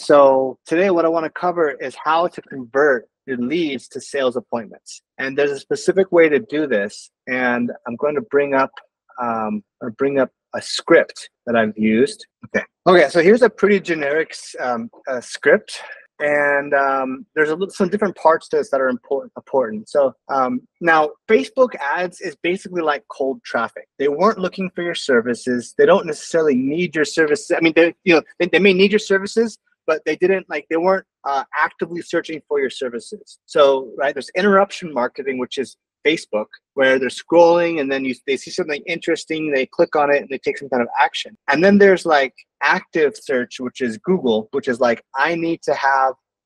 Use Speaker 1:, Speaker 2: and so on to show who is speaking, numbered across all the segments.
Speaker 1: So today what I want to cover is how to convert your leads to sales appointments. And there's a specific way to do this. And I'm going to bring up a script that I've used. Okay, so here's a pretty generic script. And there's some different parts to this that are important. So now Facebook ads is basically like cold traffic. They weren't looking for your services. They don't necessarily need your services. I mean, they may need your services, but they weren't actively searching for your services. So there's interruption marketing, which is Facebook, where they're scrolling and then they see something interesting, they click on it and they take some kind of action. And then there's like active search, which is Google, which is like, I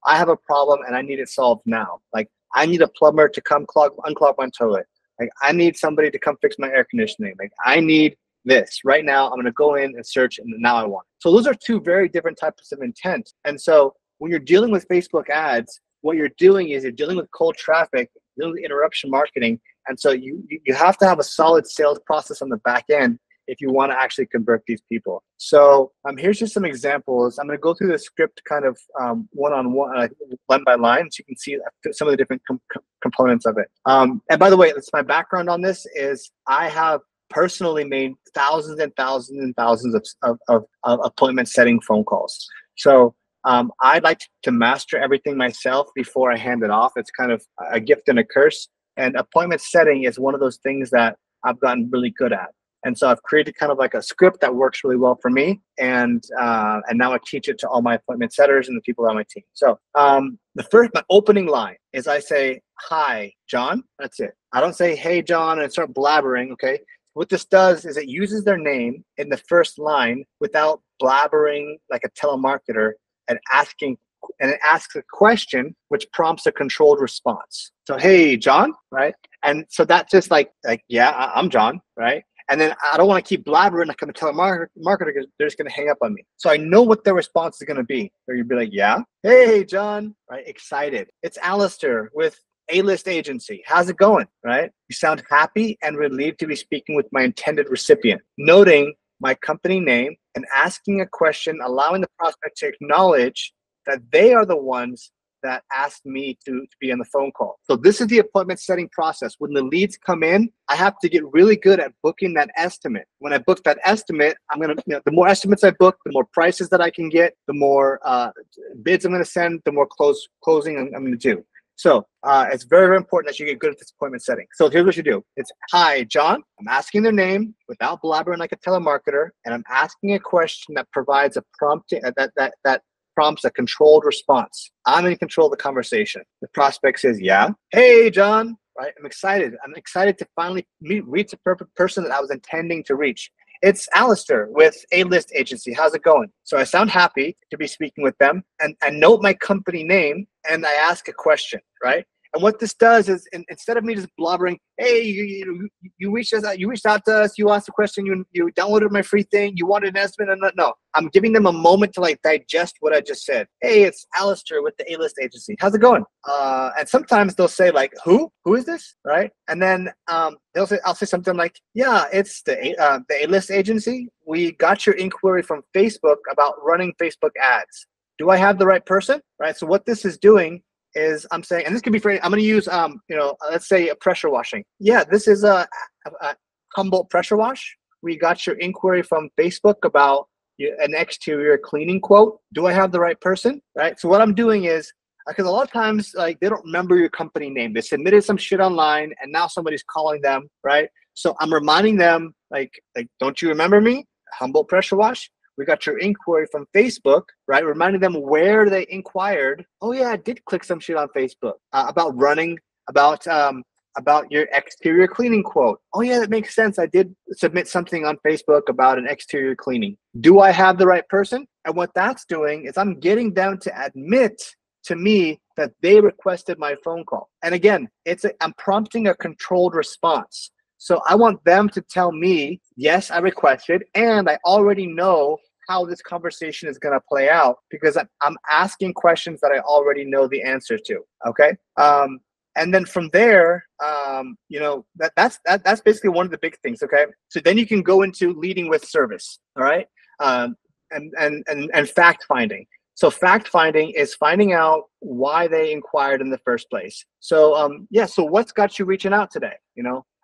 Speaker 1: have a problem and I need it solved now. Like I need a plumber to come unclog my toilet. Like I need somebody to come fix my air conditioning. Like I need this right now. I'm going to go in and search and now I want it. So those are two very different types of intent. And so when you're dealing with Facebook ads, what you're doing is you're dealing with cold traffic, dealing with interruption marketing. And so you have to have a solid sales process on the back end if you want to actually convert these people. So here's just some examples. I'm going to go through the script kind of one-on-one, line by line, so you can see some of the different components of it. And by the way, that's my background on this is I have personally made thousands and thousands and thousands of appointment setting phone calls. So I'd like to master everything myself before I hand it off. It's kind of a gift and a curse. And appointment setting is one of those things that I've gotten really good at. And so I've created kind of like a script that works really well for me. And now I teach it to all my appointment setters and the people on my team. So my opening line is I say, "Hi, John." That's it. I don't say, "Hey, John," and start blabbering, okay? What this does is it uses their name in the first line without blabbering like a telemarketer and it asks a question which prompts a controlled response. So, "Hey, John," right? And so that's just like yeah, I'm John, right? And then I don't want to keep blabbering like I'm a telemarketer because they're just going to hang up on me. So I know what their response is going to be. Or you'd be like, "Yeah, hey, John," right? Excited. "It's Alister with A-List Agency. How's it going?" Right? You sound happy and relieved to be speaking with my intended recipient, noting my company name and asking a question, allowing the prospect to acknowledge that they are the ones that asked me to be on the phone call. So this is the appointment setting process. When the leads come in, I have to get really good at booking that estimate. When I book that estimate, the more estimates I book, the more prices that I can get, the more bids I'm going to send, the more closing I'm going to do. So it's very, very important that you get good at this appointment setting. So here's what you do. It's, "Hi, John." I'm asking their name without blabbering like a telemarketer, and I'm asking a question that provides a prompt that prompts a controlled response. I'm in control of the conversation. The prospect says, "Yeah." "Hey, John," right? I'm excited to finally reach the perfect person that I was intending to reach. "It's Alister with A-List Agency. How's it going?" So I sound happy to be speaking with them and note my company name and I ask a question, right? And what this does is instead of me just blubbering, "Hey, you reached out to us, you asked a question, you downloaded my free thing, you wanted an estimate," no. I'm giving them a moment to like digest what I just said. "Hey, it's Alister with the A-List Agency. How's it going?" And sometimes they'll say like, Who is this?" Right? And then I'll say something like, "Yeah, it's the A-List Agency. We got your inquiry from Facebook about running Facebook ads. Do I have the right person?" Right? So what this is doing is I'm saying, and this could be for, I'm going to use, let's say a pressure washing. "Yeah, this is a Humboldt pressure wash. We got your inquiry from Facebook about an exterior cleaning quote. Do I have the right person?" Right? So what I'm doing is, because a lot of times like they don't remember your company name. They submitted some shit online and now somebody's calling them, right? So I'm reminding them like, "Don't you remember me? Humboldt pressure wash. We got your inquiry from Facebook," right? Reminding them where they inquired. "Oh yeah, I did click some shit on Facebook about your exterior cleaning quote. Oh yeah, that makes sense. I did submit something on Facebook about an exterior cleaning. Do I have the right person?" And what that's doing is I'm getting them to admit to me that they requested my phone call. And again, I'm prompting a controlled response. So I want them to tell me, "Yes, I requested, and I already know how this conversation is going to play out because I'm asking questions that I already know the answer to." Okay. And then from there, that's basically one of the big things. Okay. So then you can go into leading with service. All right. And fact finding. So fact finding is finding out why they inquired in the first place. So yeah, so what's got you reaching out today?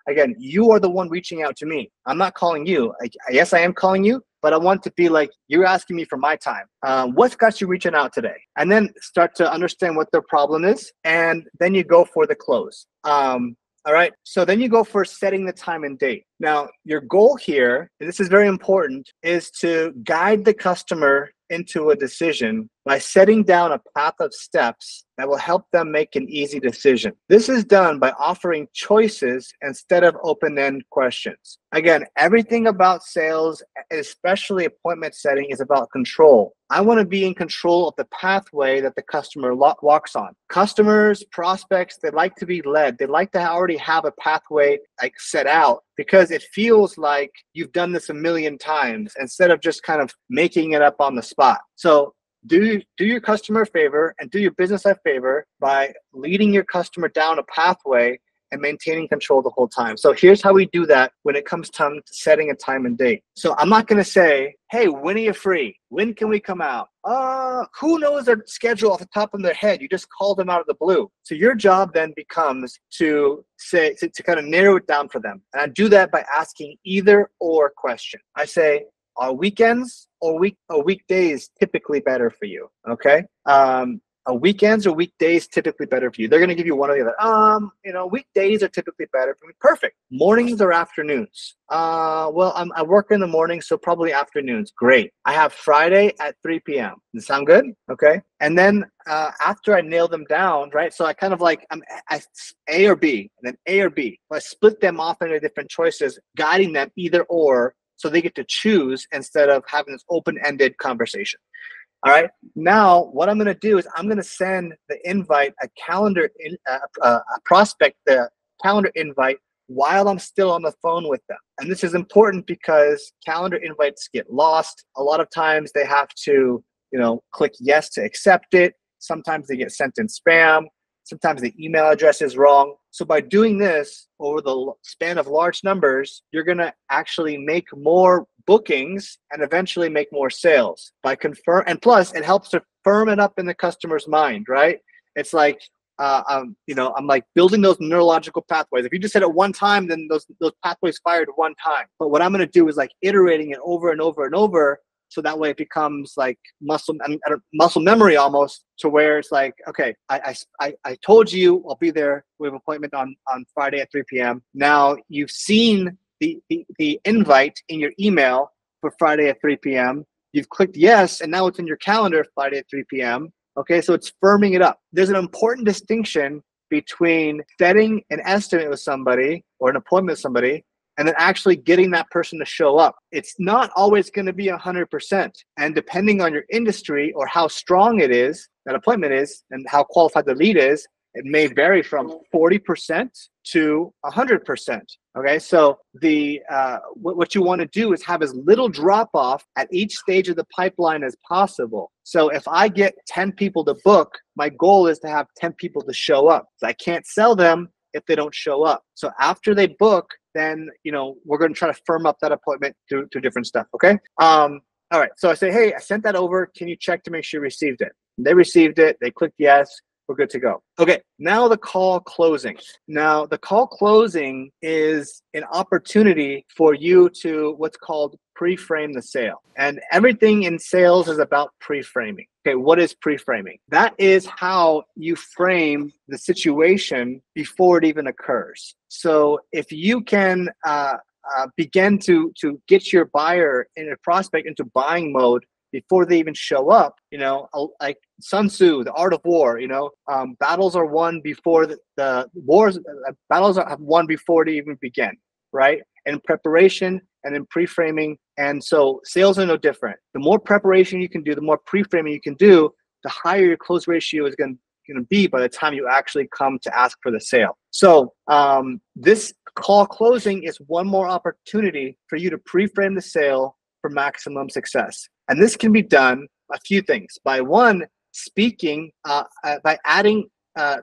Speaker 1: Again, you are the one reaching out to me. I'm not calling you. Yes, I am calling you, but I want to be like, you're asking me for my time. What's got you reaching out today? And then start to understand what their problem is. And then you go for the close. All right. So then you go for setting the time and date. Now, your goal here, and this is very important, is to guide the customer into a decision by setting down a path of steps that will help them make an easy decision. This is done by offering choices instead of open-end questions. Again, everything about sales, especially appointment setting, is about control. I want to be in control of the pathway that the customer walks on. Customers, prospects, they like to be led. They like to already have a pathway like set out, because it feels like you've done this a million times instead of just kind of making it up on the spot. So do your customer a favor and do your business a favor by leading your customer down a pathway and maintaining control the whole time. So here's how we do that when it comes time to setting a time and date. So I'm not going to say, hey, when are you free? When can we come out? Who knows their schedule off the top of their head? You just call them out of the blue. So your job then becomes to say, to kind of narrow it down for them. And I do that by asking either or question. I say, are weekends or weekdays typically better for you? Okay. Are weekends or weekdays typically better for you? They're going to give you one or the other. Weekdays are typically better for me. Perfect. Mornings or afternoons? Well, I work in the morning, so probably afternoons. Great. I have Friday at 3 p.m. Does that sound good? Okay. And then after I nail them down, right? So I kind of like I'm A or B, and then A or B. So I split them off into different choices, guiding them either or, so they get to choose instead of having this open-ended conversation. All right. Now, what I'm going to do is I'm going to send the invite, a prospect, the calendar invite while I'm still on the phone with them. And this is important because calendar invites get lost. A lot of times they have to, click yes to accept it. Sometimes they get sent in spam. Sometimes the email address is wrong. So by doing this over the span of large numbers, you're going to actually make more bookings and eventually make more sales by and plus it helps to firm it up in the customer's mind, right? It's like, I'm like building those neurological pathways. If you just said it one time, then those pathways fired one time. But what I'm going to do is like iterating it over and over and over. So that way it becomes like muscle memory almost, to where it's like, okay, I told you I'll be there. We have an appointment on Friday at 3 p.m. Now you've seen the invite in your email for Friday at 3 p.m. You've clicked yes, and now it's in your calendar Friday at 3 p.m. Okay, so it's firming it up. There's an important distinction between setting an estimate with somebody or an appointment with somebody and then actually getting that person to show up. It's not always going to be 100%. And depending on your industry or how strong it is, that appointment is, and how qualified the lead is, it may vary from 40% to 100%. Okay, so what you want to do is have as little drop off at each stage of the pipeline as possible. So if I get 10 people to book, my goal is to have 10 people to show up. So I can't sell them if they don't show up. So after they book, then we're going to try to firm up that appointment through different stuff. Okay. All right. So I say, hey, I sent that over. Can you check to make sure you received it? And they received it. They clicked yes. We're good to go. Okay, now the call closing. Now the call closing is an opportunity for you to what's called pre-frame the sale. And everything in sales is about pre-framing. Okay, what is pre-framing? That is how you frame the situation before it even occurs. So if you can begin to get your buyer and your prospect into buying mode before they even show up, like Sun Tzu, the art of war, battles are won before the wars, battles are won before they even begin, right? And preparation and in pre-framing. And so sales are no different. The more preparation you can do, the more pre-framing you can do, the higher your close ratio is going to be by the time you actually come to ask for the sale. So this call closing is one more opportunity for you to pre-frame the sale for maximum success. And this can be done a few things. By one, speaking, by adding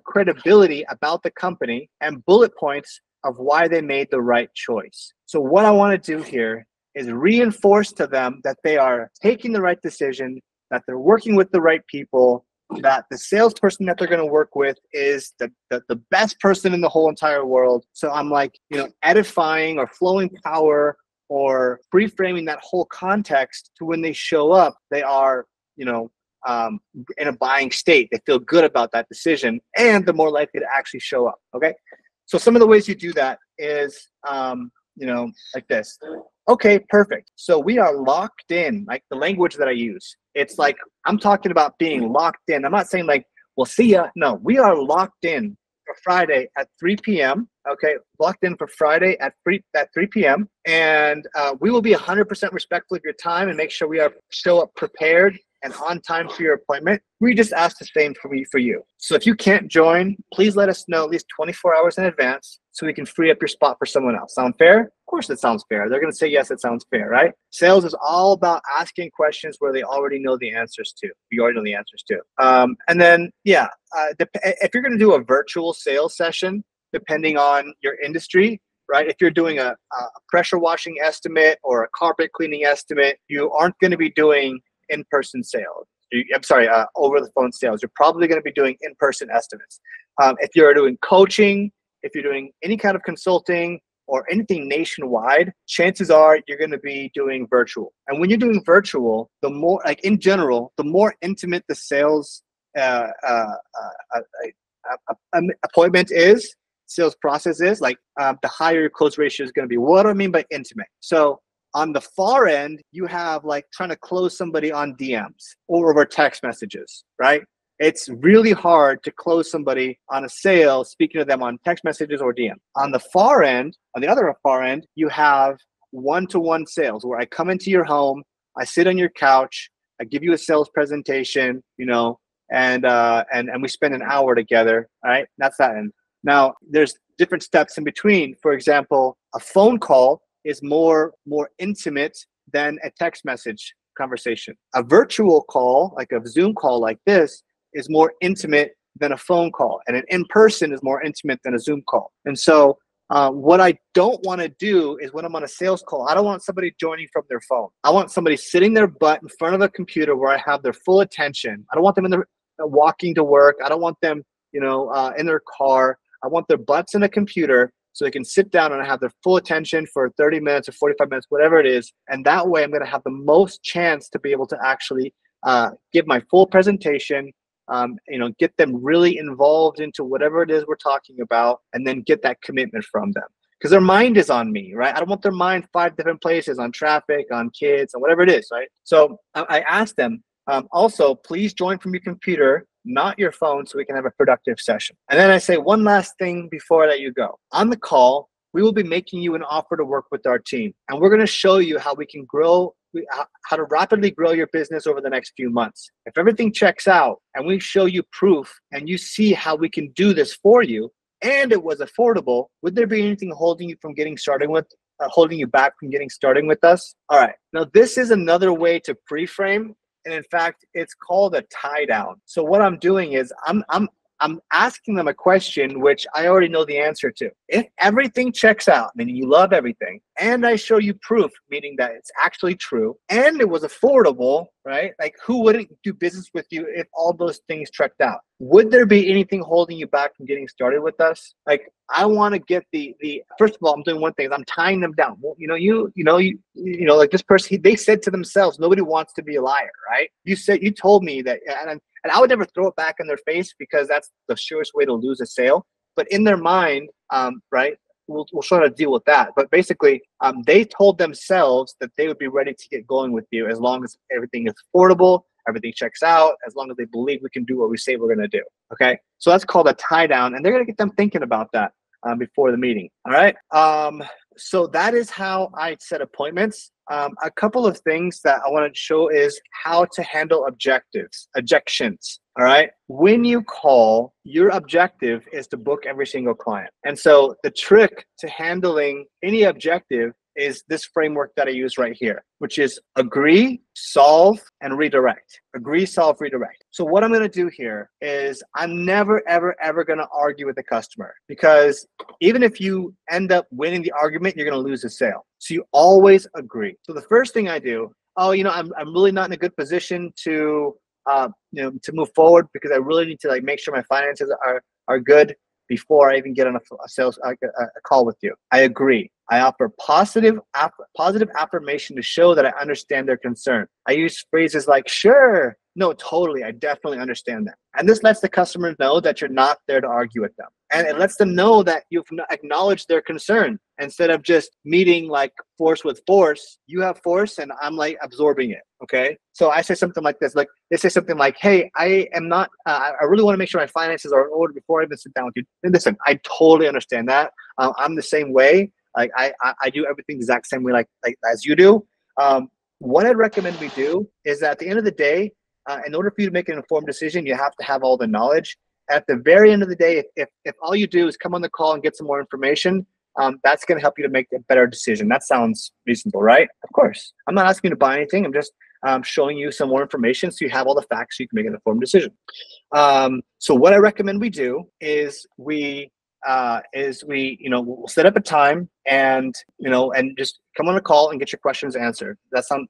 Speaker 1: credibility about the company and bullet points of why they made the right choice. So what I want to do here is reinforce to them that they are taking the right decision, that they're working with the right people, that the salesperson that they're going to work with is the best person in the whole entire world. So I'm like, edifying or flowing power or reframing that whole context to when they show up, they are, in a buying state. They feel good about that decision, and they're more likely to actually show up. Okay. So some of the ways you do that is, like this. Okay, perfect. So we are locked in, like the language that I use. It's like, I'm talking about being locked in. I'm not saying like, we'll see ya. No, we are locked in for Friday at 3 p.m. Okay, locked in for Friday at 3 p.m. And we will be 100% respectful of your time and make sure we show up prepared and on time for your appointment. We just ask the same for you. So if you can't join, please let us know at least 24 hours in advance so we can free up your spot for someone else. Sound fair? Of course it sounds fair. They're going to say, yes, it sounds fair, right? Sales is all about asking questions where they already know the answers to. You already know the answers to. And then, if you're going to do a virtual sales session, depending on your industry, right? If you're doing a pressure washing estimate or a carpet cleaning estimate, you aren't going to be doing in-person sales. Over the phone sales. You're probably going to be doing in-person estimates. If you're doing coaching, if you're doing any kind of consulting or anything nationwide, chances are you're going to be doing virtual. And when you're doing virtual, the more, like in general, the more intimate the sales appointment is, sales process is, like the higher your close ratio is going to be. What do I mean by intimate? So on the far end, you have like trying to close somebody on DMs or over text messages, right? It's really hard to close somebody on a sale speaking to them on text messages or DM. On the far end, on the other far end, you have one-to-one sales where I come into your home, I sit on your couch, I give you a sales presentation, and we spend an hour together, all right? That's that end. Now, there's different steps in between. For example, a phone call is more intimate than a text message conversation. A virtual call, like a Zoom call like this, is more intimate than a phone call. And an in-person is more intimate than a Zoom call. And so what I don't want to do is when I'm on a sales call, I don't want somebody joining from their phone. I want somebody sitting their butt in front of a computer where I have their full attention. I don't want them walking to work. I don't want them, in their car. I want their butts in a computer so they can sit down and have their full attention for 30 minutes or 45 minutes, whatever it is. And that way I'm going to have the most chance to be able to actually give my full presentation, get them really involved into whatever it is we're talking about, and then get that commitment from them. Because their mind is on me, right? I don't want their mind 5 different places, on traffic, on kids, and whatever it is, right? So I asked them, also, please join from your computer, not your phone, so we can have a productive session. And then I say one last thing before I let you go. On the call, we will be making you an offer to work with our team. And we're going to show you how we can how to rapidly grow your business over the next few months. If everything checks out and we show you proof and you see how we can do this for you, and it was affordable, would there be anything holding you from getting started holding you back from getting started with us? All right. Now, this is another way to pre-frame. And in fact, it's called a tie down. So what I'm doing is I'm asking them a question which I already know the answer to. If everything checks out, meaning you love everything, and I show you proof, meaning that it's actually true, and it was affordable, right? Like, who wouldn't do business with you if all those things checked out? Would there be anything holding you back from getting started with us? Like, I want to get the first of all, I'm doing one thing, is I'm tying them down. Well, like this person, they said to themselves, nobody wants to be a liar, right? You told me that, and I would never throw it back in their face because that's the surest way to lose a sale. But in their mind, right, we'll show how to deal with that. But basically, they told themselves that they would be ready to get going with you as long as everything is affordable, everything checks out, as long as they believe we can do what we say we're going to do. Okay, so that's called a tie down, and they're going to get them thinking about that before the meeting. All right. So that is how I set appointments. A couple of things that I want to show is how to handle objections. All right. When you call, your objective is to book every single client. And so the trick to handling any objective is this framework that I use right here, which is agree, solve, and redirect. Agree, solve, redirect. So what I'm going to do here is I'm never, ever, ever going to argue with the customer, because even if you end up winning the argument, you're going to lose the sale. So you always agree. So the first thing I do, oh, I'm really not in a good position to, to move forward because I really need to like make sure my finances are good before I even get on a sales a call with you. I agree. I offer positive affirmation to show that I understand their concern. I use phrases like, sure, no, totally, I definitely understand that. And this lets the customer know that you're not there to argue with them. And it lets them know that you've acknowledged their concern. Instead of just meeting like force with force, you have force and I'm like absorbing it. Okay. So I say something like this, like they say something like, hey, I am not, I really want to make sure my finances are in order before I even sit down with you. And listen, I totally understand that. I'm the same way. Like I do everything the exact same way, like as you do. What I'd recommend we do is that at the end of the day, in order for you to make an informed decision, you have to have all the knowledge. At the very end of the day, if all you do is come on the call and get some more information, that's going to help you to make a better decision. That sounds reasonable, right? Of course. I'm not asking you to buy anything. I'm just showing you some more information so you have all the facts so you can make an informed decision. So what I recommend we do is we'll set up a time and just come on a call and get your questions answered. That sounds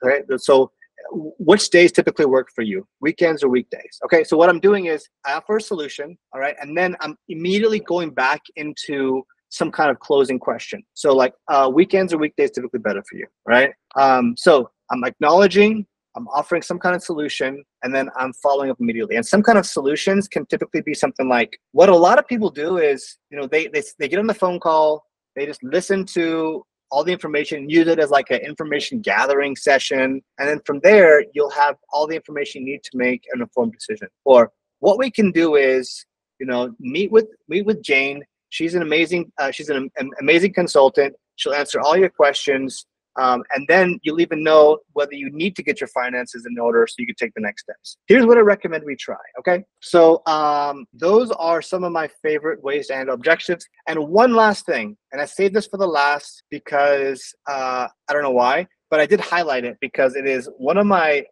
Speaker 1: right. So which days typically work for you, weekends or weekdays? Okay, so what I'm doing is I offer a solution, all right, and then I'm immediately going back into some kind of closing question. So like weekends or weekdays typically better for you, right? So I'm acknowledging, I'm offering some kind of solution, and then I'm following up immediately. And some kind of solutions can typically be something like, what a lot of people do is, they get on the phone call, they just listen to all the information, use it as like an information gathering session. And then from there, you'll have all the information you need to make an informed decision. Or what we can do is, meet with Jane. She's an amazing consultant. She'll answer all your questions. And then you'll even know whether you need to get your finances in order so you can take the next steps. Here's what I recommend we try, okay? So those are some of my favorite ways to handle objectives. And one last thing, and I saved this for the last because I don't know why, but I did highlight it because it is one of my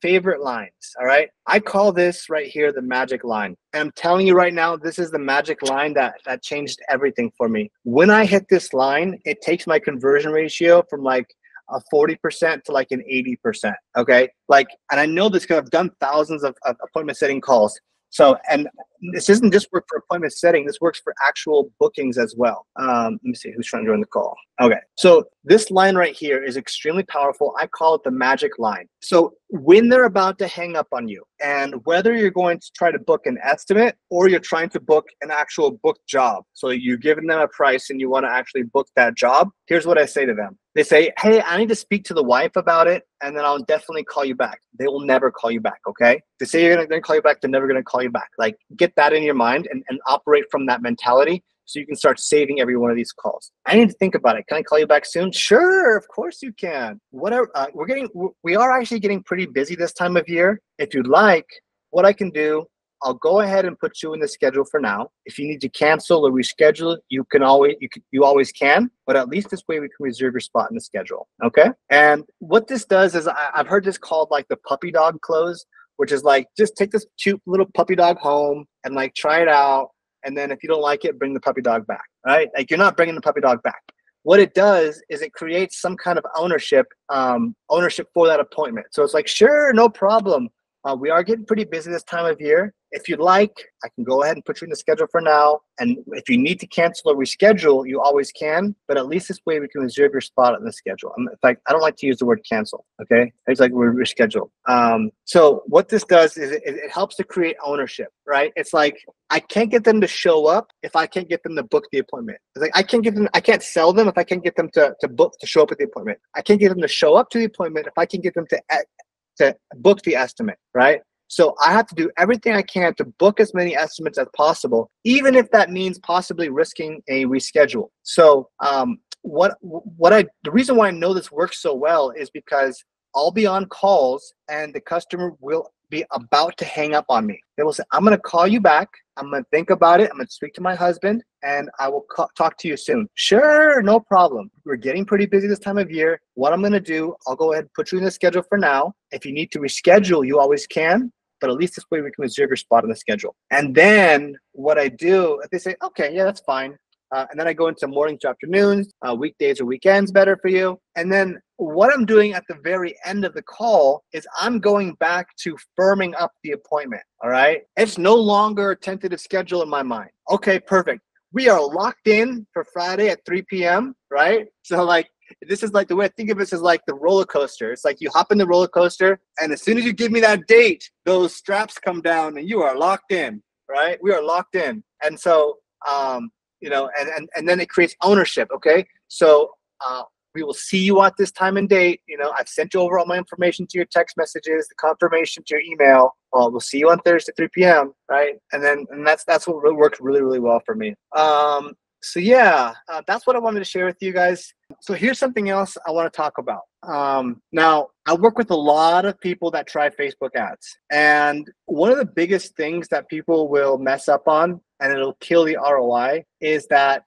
Speaker 1: favorite lines, all right? I call this right here the magic line. And I'm telling you right now, this is the magic line that changed everything for me. When I hit this line, it takes my conversion ratio from like a 40% to like an 80%, okay? And I know this because I've done thousands of appointment setting calls. So, and this doesn't just work for appointment setting, this works for actual bookings as well. Let me see, who's trying to join the call? Okay, so this line right here is extremely powerful. I call it the magic line. So when they're about to hang up on you, and whether you're going to try to book an estimate or you're trying to book an actual booked job, so you're giving them a price and you want to actually book that job, here's what I say to them. They say, hey, I need to speak to the wife about it, and then I'll definitely call you back. They will never call you back, okay? They say they're going to call you back, they're never going to call you back. Like, get that in your mind and operate from that mentality so you can start saving every one of these calls. I need to think about it. Can I call you back soon? Sure, of course you can. Whatever. We are actually getting pretty busy this time of year. If you'd like, what I can do, I'll go ahead and put you in the schedule for now. If you need to cancel or reschedule, you always can, but at least this way we can reserve your spot in the schedule, okay? And what this does is I've heard this called like the puppy dog close, which is like, just take this cute little puppy dog home and like try it out. And then if you don't like it, bring the puppy dog back, right? Like you're not bringing the puppy dog back. What it does is it creates some kind of ownership for that appointment. So it's like, sure, no problem. We are getting pretty busy this time of year. If you'd like, I can go ahead and put you in the schedule for now. And if you need to cancel or reschedule, you always can. But at least this way we can reserve your spot in the schedule. In fact, I don't like to use the word cancel, okay? It's like we're rescheduled. So what this does is it helps to create ownership, right? It's like I can't get them to show up if I can't get them to book the appointment. It's like I can't sell them if I can't get them to show up at the appointment. I can't get them to show up to the appointment if I can get them to book the estimate, right? So I have to do everything I can to book as many estimates as possible, even if that means possibly risking a reschedule. So the reason why I know this works so well is because I'll be on calls and the customer will be about to hang up on me. They will say, I'm going to call you back. I'm going to think about it. I'm going to speak to my husband and I will talk to you soon. Sure, no problem. We're getting pretty busy this time of year. What I'm going to do, I'll go ahead and put you in the schedule for now. If you need to reschedule, you always can. But at least this way we can reserve your spot on the schedule. And then what I do, if they say, okay, yeah, that's fine. And then I go into mornings to afternoons, weekdays or weekends better for you. And then what I'm doing at the very end of the call is I'm going back to firming up the appointment. All right. It's no longer a tentative schedule in my mind. Okay, perfect. We are locked in for Friday at 3 p.m. Right. So like, this is like the way I think of this is like the roller coaster. It's like you hop in the roller coaster, and as soon as you give me that date, those straps come down and you are locked in, right? We are locked in. And so, and then it creates ownership. Okay. So, we will see you at this time and date. I've sent you over all my information to your text messages, the confirmation to your email. We'll see you on Thursday, 3 p.m. Right. And that's what really works really, really well for me. So yeah, that's what I wanted to share with you guys. So here's something else I want to talk about. Now, I work with a lot of people that try Facebook ads. And one of the biggest things that people will mess up on, and it'll kill the ROI, is that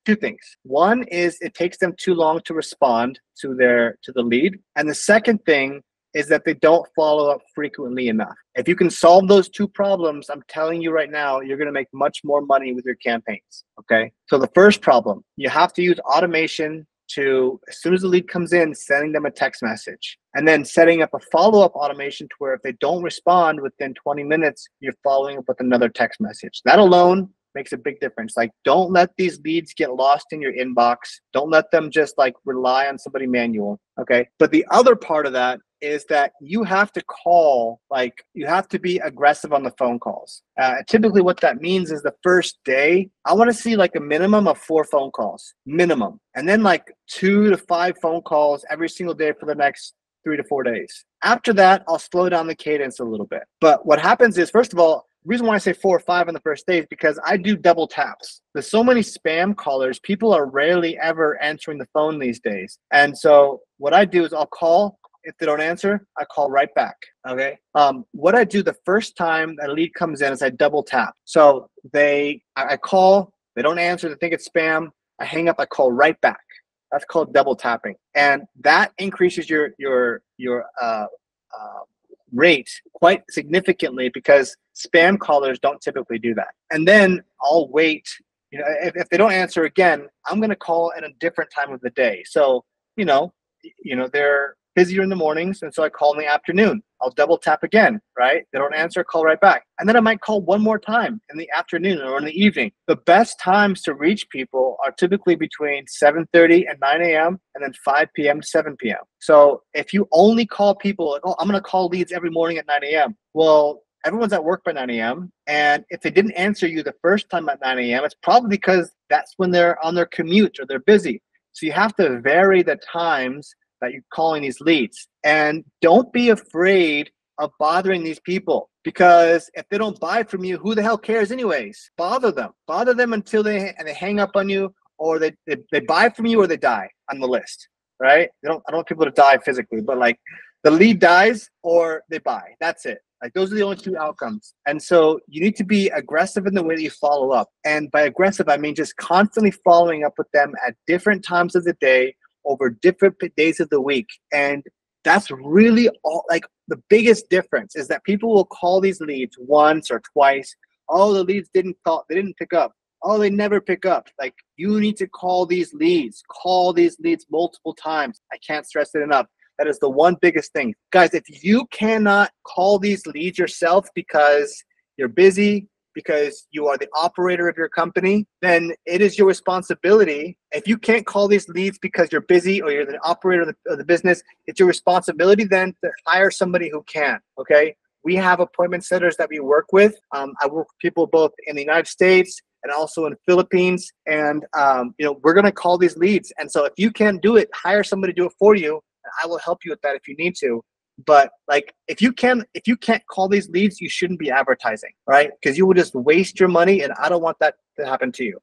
Speaker 1: two things. One is it takes them too long to respond to the lead. And the second thing is that they don't follow up frequently enough. If you can solve those two problems, I'm telling you right now, you're going to make much more money with your campaigns. Okay. So the first problem, you have to use automation to, as soon as the lead comes in, sending them a text message, and then setting up a follow-up automation to where if they don't respond within 20 minutes, you're following up with another text message. That alone makes a big difference. Like, don't let these leads get lost in your inbox. Don't let them just like rely on somebody manual. Okay. But the other part of that is that you have to call, like you have to be aggressive on the phone calls. Typically what that means is the first day, I want to see like a minimum of 4 phone calls, minimum. And then like 2 to 5 phone calls every single day for the next 3 to 4 days. After that, I'll slow down the cadence a little bit. But what happens is, first of all, the reason why I say 4 or 5 on the first day is because I do double taps. There's so many spam callers. People are rarely ever answering the phone these days. And so what I do is I'll call. If they don't answer, I call right back. Okay. What I do the first time that a lead comes in is I double tap. So I call, they don't answer, they think it's spam. I hang up, I call right back. That's called double tapping. And that increases your rate quite significantly because spam callers don't typically do that. And then I'll wait. If they don't answer again, I'm going to call at a different time of the day. So, they're busier in the mornings, and so I call in the afternoon. I'll double tap again, right? They don't answer, call right back. And then I might call one more time in the afternoon or in the evening. The best times to reach people are typically between 7:30 and 9 a.m. and then 5 p.m. to 7 p.m. So if you only call people, like, I'm going to call leads every morning at 9 a.m. Well, everyone's at work by 9 a.m. And if they didn't answer you the first time at 9 a.m., it's probably because that's when they're on their commute or they're busy. So you have to vary the times that you're calling these leads. And don't be afraid of bothering these people, because if they don't buy from you, who the hell cares anyways? Bother them until they hang up on you, or they buy from you, or they die on the list, right? I don't want people to die physically, but like the lead dies or they buy. That's it. Like those are the only 2 outcomes. And so you need to be aggressive in the way that you follow up. And by aggressive, I mean just constantly following up with them at different times of the day, over different days of the week. And that's really all, like the biggest difference is that people will call these leads once or twice. Oh, the leads they didn't pick up. Oh, they never pick up. Like, you need to call these leads multiple times. I can't stress it enough. That is the one biggest thing. Guys, if you cannot call these leads yourself because you're busy, because you are the operator of your company, then it is your responsibility. If you can't call these leads because you're busy or you're the operator of the business, it's your responsibility then to hire somebody who can, okay? We have appointment setters that we work with. I work with people both in the United States and also in the Philippines. And, we're going to call these leads. And so if you can't do it, hire somebody to do it for you. I will help you with that if you need to. But like, if you can't call these leads, you shouldn't be advertising, right? Because you will just waste your money, and I don't want that to happen to you.